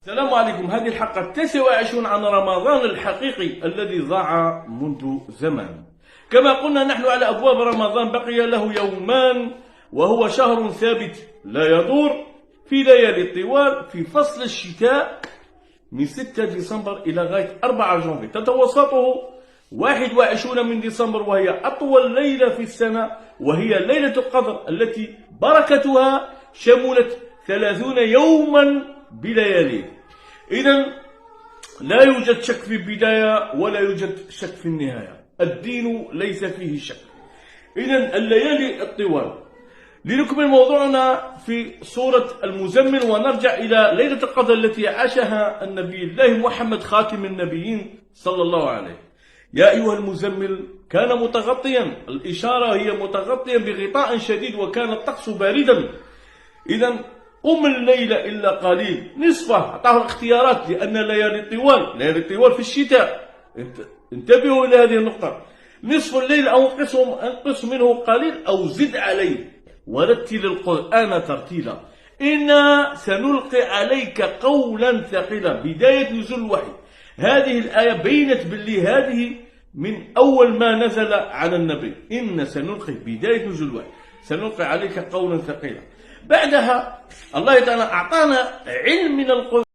السلام عليكم. هذه الحلقة 29 عن رمضان الحقيقي الذي ضاع منذ زمان. كما قلنا نحن على أبواب رمضان، بقي له يومان وهو شهر ثابت لا يدور في ليالي الطوال في فصل الشتاء من 6 ديسمبر إلى غاية 4 جانفي، تتوسطه 21 من ديسمبر، وهي أطول ليلة في السنة، وهي ليلة القدر التي بركتها شملت 30 يوما بلياليه. إذن لا يوجد شك في البداية ولا يوجد شك في النهاية، الدين ليس فيه شك. إذن الليالي الطوال. لنكمل موضوعنا في سورة المزمل ونرجع إلى ليلة القدر التي عاشها النبي الله محمد خاتم النبيين صلى الله عليه. يا أيها المزمل كان متغطيا، الإشارة هي متغطيا بغطاء شديد وكان الطقس باردا. إذن قم الليل إلا قليل نصفه، أعطاه اختيارات لأن ليالي الطوال في الشتاء. انتبهوا إلى هذه النقطة. نصف الليل أو انقص منه قليل أو زد عليه ورتل القرآن ترتيلا إنا سنلقي عليك قولا ثقيلا. بداية نزول الوحي، هذه الآية بينت باللي هذه من أول ما نزل على النبي. إن سنلقي، بداية نزول الوحي، سنلقي عليك قولا ثقيلا. بعدها الله تعالى أعطانا علم من القرآن.